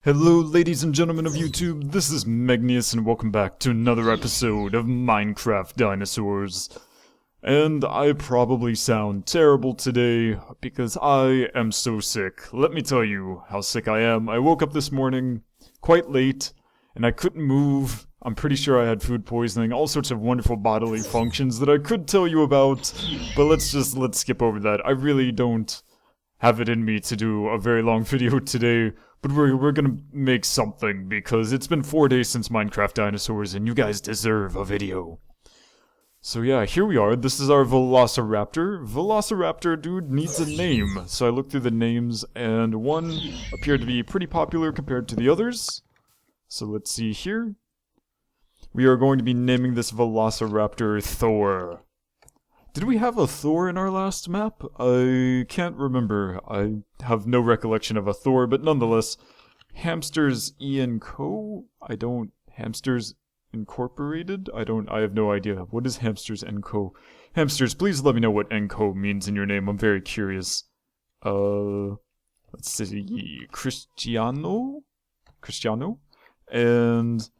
Hello ladies and gentlemen of YouTube, this is Megneous and welcome back to another episode of Minecraft Dinosaurs. And I probably sound terrible today because I am so sick. Let me tell you how sick I am. I woke up this morning quite late and I couldn't move. I'm pretty sure I had food poisoning, all sorts of wonderful bodily functions that I could tell you about, but let's skip over that. I really don't have it in me to do a very long video today. But we're gonna make something, because it's been 4 days since Minecraft Dinosaurs, and you guys deserve a video. So yeah, here we are. This is our Velociraptor. Velociraptor, dude, needs a name. So I looked through the names, and one appeared to be pretty popular compared to the others. So let's see here. We are going to be naming this Velociraptor Thor. Did we have a Thor in our last map? I can't remember. I have no recollection of a Thor, but nonetheless, Hamsters E & Co? Hamsters Incorporated? I have no idea. What is Hamsters & Co? Hamsters, please let me know what & Co means in your name. I'm very curious. Let's see. Cristiano? And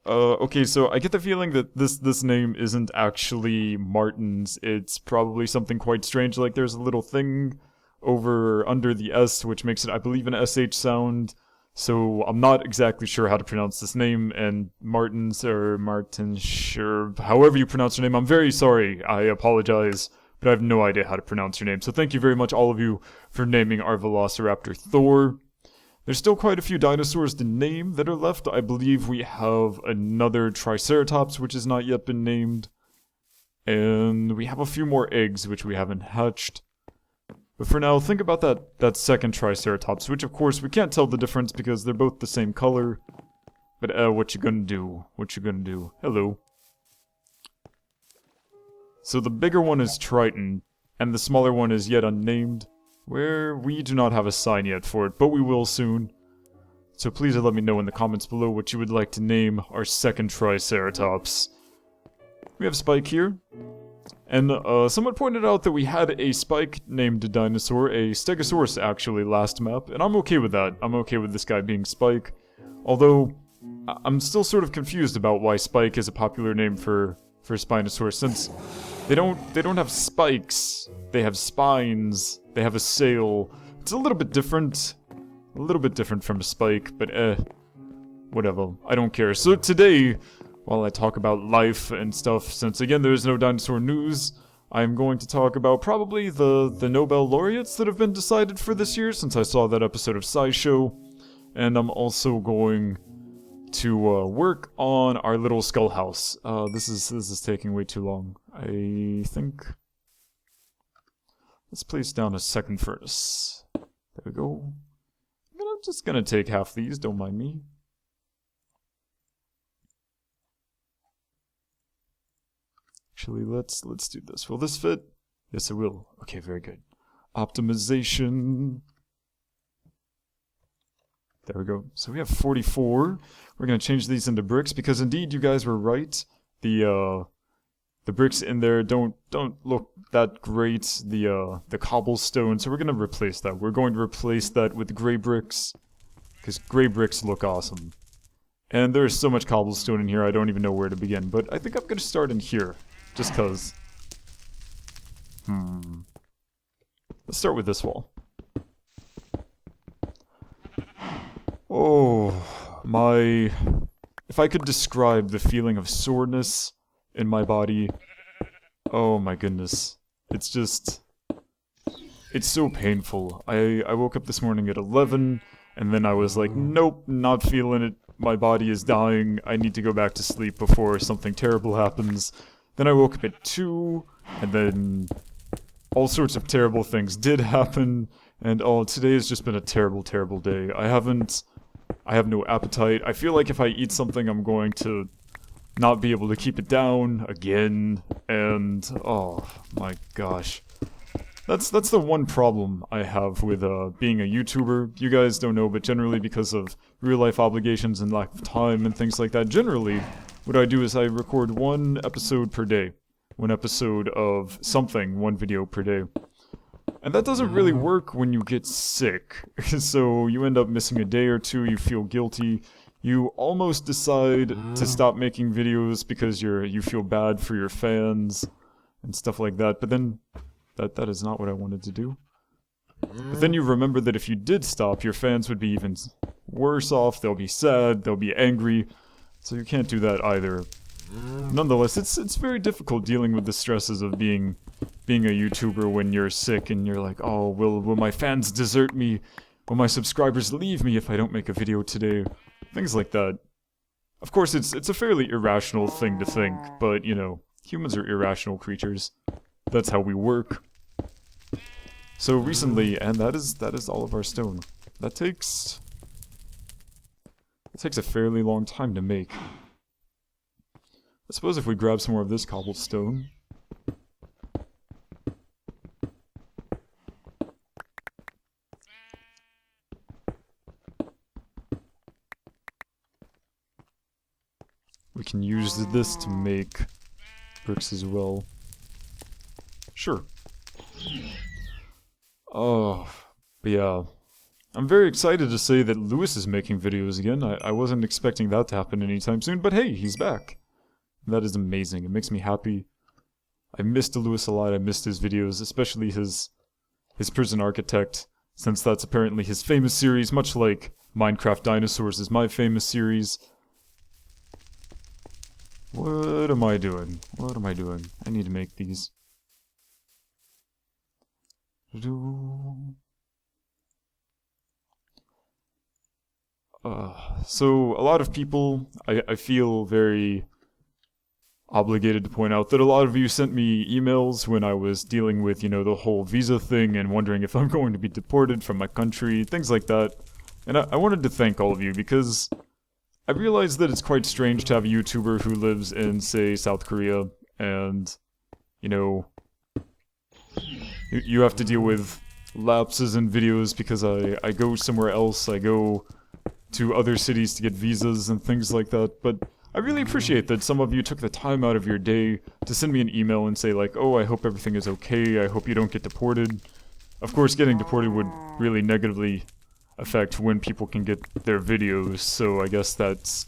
okay, so I get the feeling that this name isn't actually Martin's. It's probably something quite strange, like there's a little thing under the S, which makes it, I believe, an SH sound. So I'm not exactly sure how to pronounce this name, and Martin's, or Martin, sure, however you pronounce your name, I'm very sorry, I apologize, but I have no idea how to pronounce your name. So thank you very much, all of you, for naming our Velociraptor Thor. There's still quite a few dinosaurs to name that are left. I believe we have another Triceratops, which has not yet been named. And we have a few more eggs, which we haven't hatched. But for now, think about that second Triceratops, which of course we can't tell the difference because they're both the same color. But what you gonna do? Hello. So the bigger one is Triton, and the smaller one is yet unnamed. Where we do not have a sign yet for it, but we will soon. So please let me know in the comments below what you would like to name our second Triceratops. We have Spike here. And someone pointed out that we had a Spike-named dinosaur, a Stegosaurus actually, last map. And I'm okay with that. I'm okay with this guy being Spike. Although, I'm still sort of confused about why Spike is a popular name for Spinosaurus, since they don't have spikes. They have spines. They have a sail. It's a little bit different. A little bit different from a spike, but whatever. I don't care. So today, while I talk about life and stuff, since again there's no dinosaur news, I'm going to talk about probably the Nobel laureates that have been decided for this year, since I saw that episode of SciShow. And I'm also going to work on our little skull house. This is taking way too long. I think. Let's place down a second furnace. There we go. I'm just gonna take half these, don't mind me. Actually, let's do this. Will this fit? Yes, it will. Okay, very good. Optimization. There we go. So we have 44. We're gonna change these into bricks because indeed you guys were right. The bricks in there don't look that great, the cobblestone, so we're going to replace that. We're going to replace that with gray bricks, because gray bricks look awesome. And there's so much cobblestone in here, I don't even know where to begin, but I think I'm going to start in here, just because. Let's start with this wall. Oh, if I could describe the feeling of soreness in my body, oh my goodness, it's so painful. I woke up this morning at 11, and then I was like, nope, not feeling it, my body is dying, I need to go back to sleep before something terrible happens. Then I woke up at 2, and then all sorts of terrible things did happen, and today has just been a terrible, terrible day. I have no appetite. I feel like if I eat something, I'm going to not be able to keep it down again, and oh my gosh. That's the one problem I have with being a YouTuber. You guys don't know, but generally because of real life obligations and lack of time and things like that, generally what I do is I record one episode per day. One episode of something, one video per day. And that doesn't really work when you get sick. So you end up missing a day or two, you feel guilty. You almost decide to stop making videos because you feel bad for your fans and stuff like that. But then that is not what I wanted to do. But then you remember that if you did stop, your fans would be even worse off. They'll be sad, they'll be angry. So you can't do that either. Nonetheless, it's very difficult dealing with the stresses of being a YouTuber when you're sick and you're like, oh, will my fans desert me? Will my subscribers leave me if I don't make a video today? Things like that. Of course, it's a fairly irrational thing to think, but, you know, humans are irrational creatures. That's how we work. So recently, and that is all of our stone. It takes a fairly long time to make. I suppose if we grab some more of this cobblestone. We can use this to make bricks as well. Sure. Oh, but yeah. I'm very excited to say that Lewis is making videos again. I wasn't expecting that to happen anytime soon, but hey, he's back. That is amazing. It makes me happy. I missed Lewis a lot. I missed his videos, especially his Prison Architect, since that's apparently his famous series, much like Minecraft Dinosaurs is my famous series. What am I doing? What am I doing? I need to make these. So a lot of people, I feel very obligated to point out that a lot of you sent me emails when I was dealing with, you know, the whole visa thing and wondering if I'm going to be deported from my country, things like that. And I wanted to thank all of you because I realized that it's quite strange to have a YouTuber who lives in, say, South Korea and, you know, you have to deal with lapses in videos because I go somewhere else, I go to other cities to get visas and things like that, but I really appreciate that some of you took the time out of your day to send me an email and say like, oh, I hope everything is okay, I hope you don't get deported. Of course, getting deported would really negatively affect when people can get their videos, so I guess that's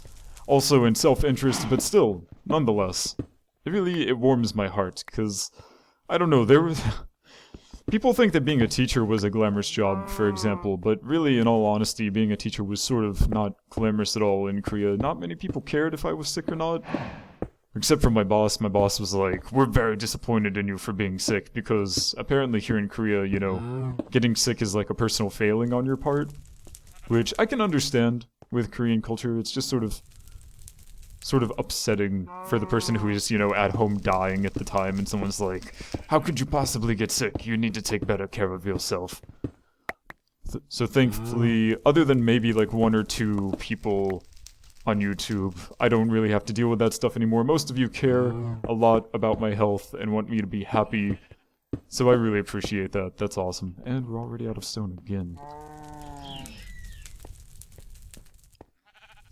also in self-interest, but still, nonetheless, it warms my heart, because, I don't know, people think that being a teacher was a glamorous job, for example, but really, in all honesty, being a teacher was sort of not glamorous at all in Korea. Not many people cared if I was sick or not. Except for my boss. My boss was like, we're very disappointed in you for being sick, because apparently here in Korea, you know, getting sick is like a personal failing on your part. Which I can understand with Korean culture. It's just sort of upsetting for the person who is, you know, at home dying at the time, and someone's like, how could you possibly get sick? You need to take better care of yourself. So thankfully, other than maybe like one or two people on YouTube, I don't really have to deal with that stuff anymore. Most of you care a lot about my health and want me to be happy, so I really appreciate that. That's awesome. And we're already out of stone again.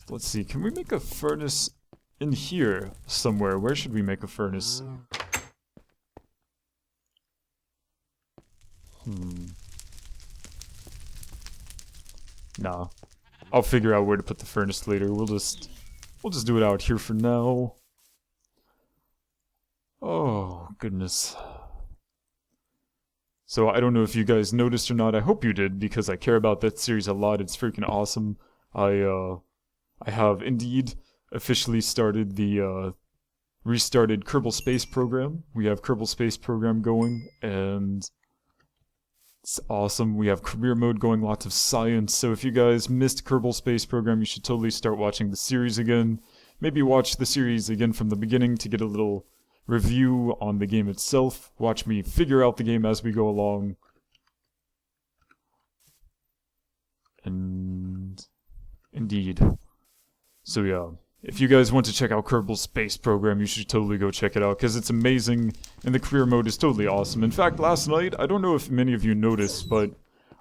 Let's see, can we make a furnace in here somewhere? Where should we make a furnace? Nah. I'll figure out where to put the furnace later. We'll just do it out here for now. Oh, goodness. So I don't know if you guys noticed or not. I hope you did, because I care about that series a lot. It's freaking awesome. I have indeed officially started the restarted Kerbal Space Program. We have Kerbal Space Program going, and it's awesome. We have career mode going, lots of science. So if you guys missed Kerbal Space Program, you should totally start watching the series again. Maybe watch the series again from the beginning to get a little review on the game itself. Watch me figure out the game as we go along. And indeed. So yeah, if you guys want to check out Kerbal Space Program, you should totally go check it out, because it's amazing, and the career mode is totally awesome. In fact, last night, I don't know if many of you noticed, but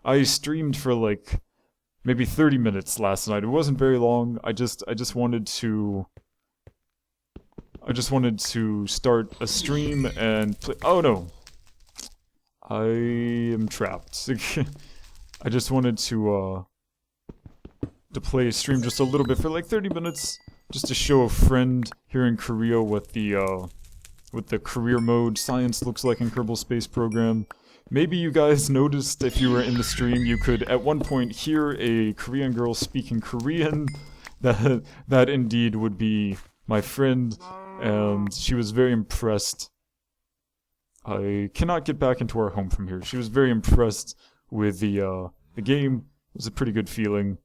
I streamed for like maybe 30 minutes last night. It wasn't very long. I just wanted to start a stream and play. Oh no, I am trapped. I just wanted to play a stream just a little bit for like 30 minutes, just to show a friend here in Korea what the career mode science looks like in Kerbal Space Program. Maybe you guys noticed if you were in the stream, you could at one point hear a Korean girl speaking Korean. That indeed would be my friend, and she was very impressed. I cannot get back into our home from here. She was very impressed with the game. It was a pretty good feeling.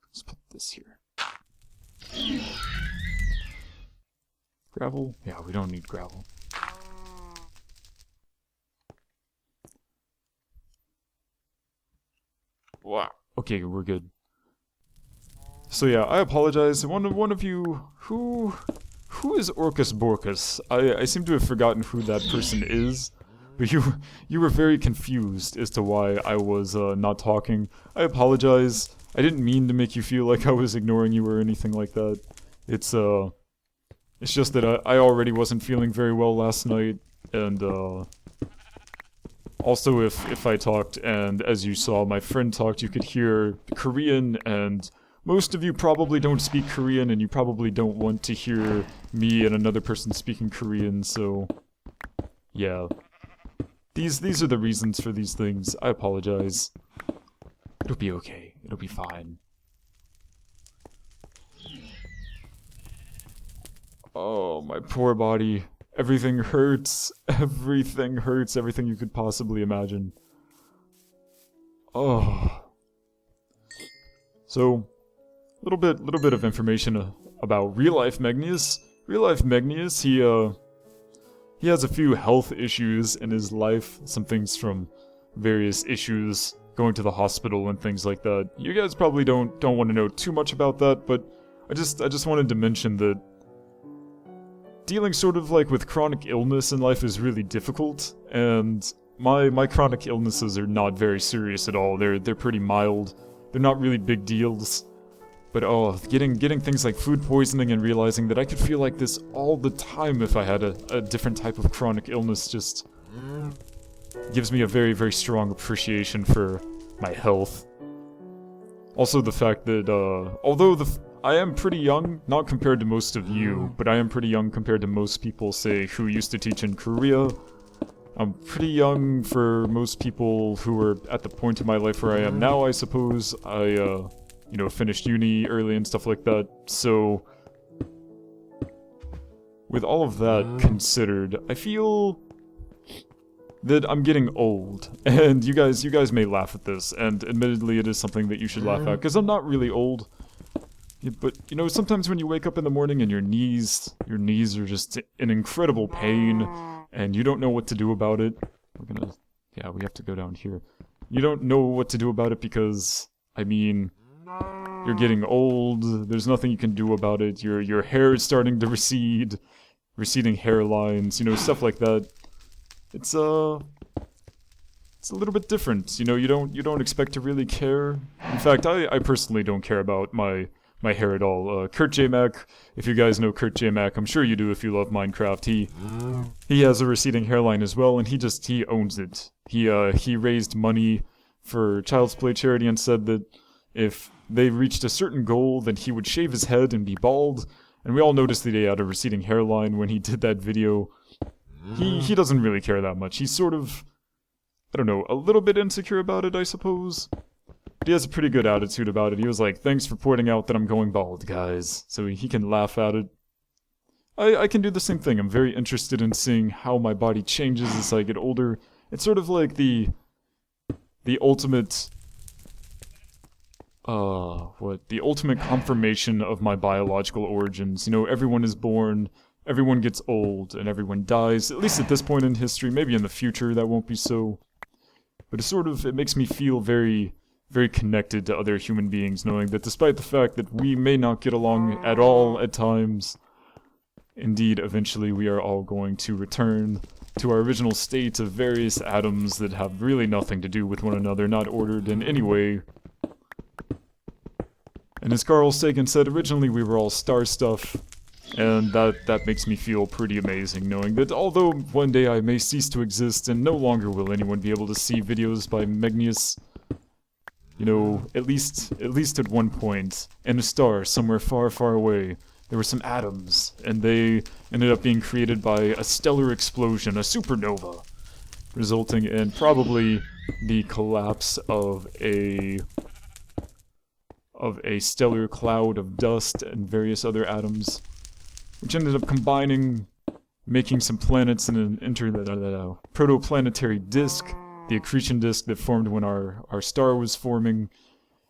Let's put this here. Gravel? Yeah, we don't need gravel. Wow. Okay, we're good. So yeah, I apologize. One of you, who is Orcus Borcus? I seem to have forgotten who that person is, but you were very confused as to why I was not talking. I apologize. I didn't mean to make you feel like I was ignoring you or anything like that. It's just that I already wasn't feeling very well last night, and also if I talked, and as you saw, my friend talked, you could hear Korean, and most of you probably don't speak Korean, and you probably don't want to hear me and another person speaking Korean, so yeah. These are the reasons for these things. I apologize. It'll be okay. It'll be fine. Oh, my poor body. Everything hurts. Everything hurts. Everything you could possibly imagine. Oh. So, little bit of information about real-life Megneous. Real-life Megneous, he has a few health issues in his life. Some things from various issues, going to the hospital and things like that. You guys probably don't want to know too much about that, but I just wanted to mention that dealing sort of like with chronic illness in life is really difficult, and my chronic illnesses are not very serious at all. They're pretty mild. They're not really big deals. But oh, getting things like food poisoning and realizing that I could feel like this all the time if I had a different type of chronic illness just gives me a very, very strong appreciation for my health. Also the fact that, although I am pretty young, not compared to most of you, but I am pretty young compared to most people, say, who used to teach in Korea. I'm pretty young for most people who are at the point in my life where I am now, I suppose. You know, finished uni early and stuff like that, so with all of that considered, I feel that I'm getting old, and you guys may laugh at this, and admittedly it is something that you should laugh at, because I'm not really old, but, you know, sometimes when you wake up in the morning and your knees are just in incredible pain, and you don't know what to do about it. Yeah, we have to go down here. You don't know what to do about it because, I mean, you're getting old, there's nothing you can do about it, your hair is starting to recede, receding hairlines, you know, stuff like that. It's a little bit different, you know, you don't expect to really care. In fact, I personally don't care about my hair at all. Kurt J. Mac, if you guys know Kurt J. Mac, I'm sure you do if you love Minecraft, he has a receding hairline as well, and he owns it. He raised money for Child's Play charity and said that if they reached a certain goal, then he would shave his head and be bald. And we all noticed that he had a receding hairline when he did that video. He doesn't really care that much. He's sort of, I don't know, a little bit insecure about it, I suppose. But he has a pretty good attitude about it. He was like, thanks for pointing out that I'm going bald, guys. So he can laugh at it. I can do the same thing. I'm very interested in seeing how my body changes as I get older. It's sort of like the ultimate... the ultimate confirmation of my biological origins. You know, everyone is born, everyone gets old, and everyone dies, at least at this point in history. Maybe in the future that won't be so. But it makes me feel very, very connected to other human beings, knowing that despite the fact that we may not get along at all at times, indeed, eventually we are all going to return to our original state of various atoms that have really nothing to do with one another, not ordered in any way. And as Carl Sagan said, originally we were all star stuff, And that makes me feel pretty amazing, knowing that although one day I may cease to exist and no longer will anyone be able to see videos by Megneous, you know, at least at one point, in a star somewhere far, far away, there were some atoms, and they ended up being created by a stellar explosion, a supernova, resulting in probably the collapse of a stellar cloud of dust and various other atoms, which ended up combining, making some planets in an protoplanetary disk, the accretion disk that formed when our star was forming,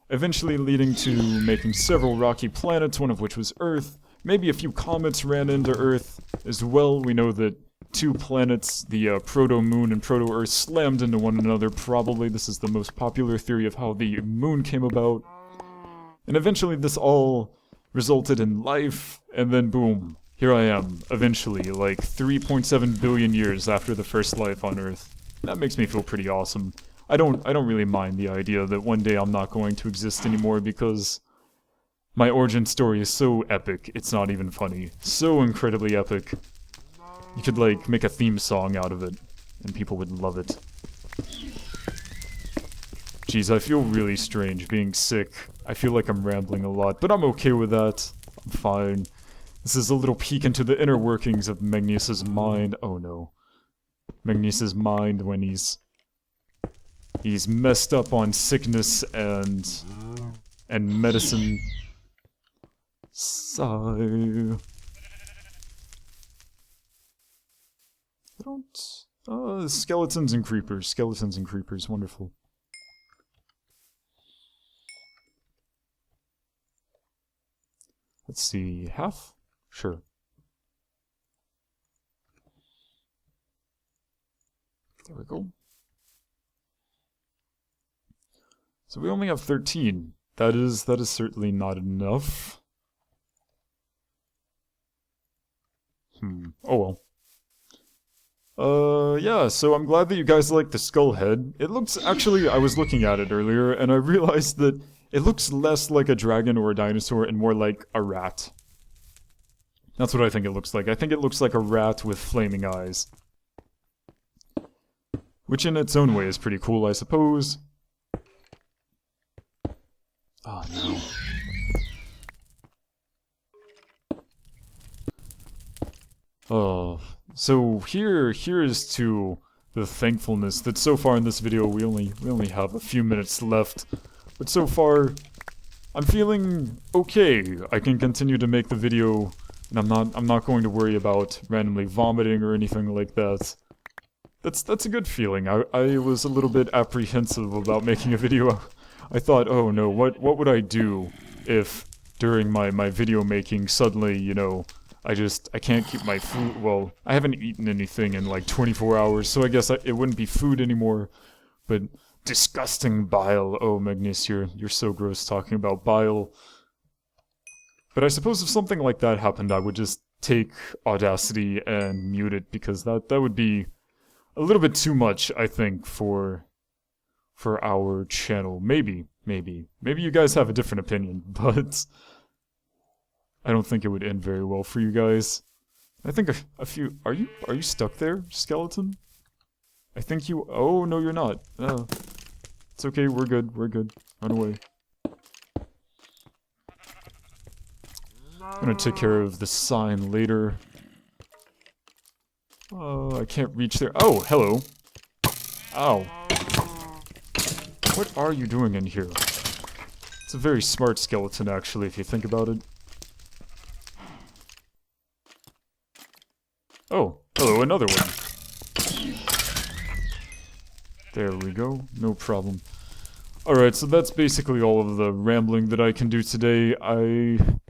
eventually leading to making several rocky planets, one of which was Earth. Maybe a few comets ran into Earth as well. We know that 2 planets, the proto-moon and proto-Earth, slammed into one another. Probably this is the most popular theory of how the moon came about. And eventually this all resulted in life, and then boom, here I am, eventually, like 3.7 billion years after the first life on Earth. That makes me feel pretty awesome. I don't really mind the idea that one day I'm not going to exist anymore, because my origin story is so epic, it's not even funny. So incredibly epic. You could, like, make a theme song out of it, and people would love it. Jeez, I feel really strange being sick. I feel like I'm rambling a lot, but I'm okay with that. I'm fine. This is a little peek into the inner workings of Megneous's mind. Oh no. Megneous's mind when he's messed up on sickness and medicine. Sigh. I don't... skeletons and creepers. Skeletons and creepers. Wonderful. Let's see. Half? Sure. There we go. So we only have 13. That is certainly not enough. Oh well. Yeah, so I'm glad that you guys like the skull head. It looks, actually, I was looking at it earlier, and I realized that it looks less like a dragon or a dinosaur and more like a rat. That's what I think it looks like. I think it looks like a rat with flaming eyes. Which in its own way is pretty cool, I suppose. Oh no. Oh, so here is to the thankfulness that so far in this video we only have a few minutes left, but so far I'm feeling okay. I can continue to make the video, and I'm not going to worry about randomly vomiting or anything like that. That's a good feeling. I was a little bit apprehensive about making a video. I thought, oh no, what would I do if during my video making suddenly, you know, I can't keep my food. Well, I haven't eaten anything in like 24 hours, so I guess it wouldn't be food anymore. But disgusting bile. Oh, Megneous, you're so gross talking about bile. But I suppose if something like that happened, I would just take Audacity and mute it, because that would be a little bit too much, I think, for our channel. Maybe you guys have a different opinion, but I don't think it would end very well for you guys. I think a few... Are you stuck there, skeleton? I think you... Oh, no, you're not. It's okay, we're good. Run away. I'm gonna take care of the sign later. I can't reach there. Oh, hello. Ow. What are you doing in here? It's a very smart skeleton, actually, if you think about it. Oh, hello, another one. There we go, no problem. Alright, so that's basically all of the rambling that I can do today.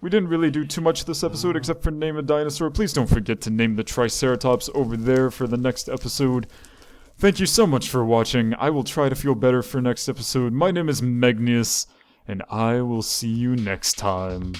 We didn't really do too much this episode except for name a dinosaur. Please don't forget to name the Triceratops over there for the next episode. Thank you so much for watching. I will try to feel better for next episode. My name is Megneous, and I will see you next time.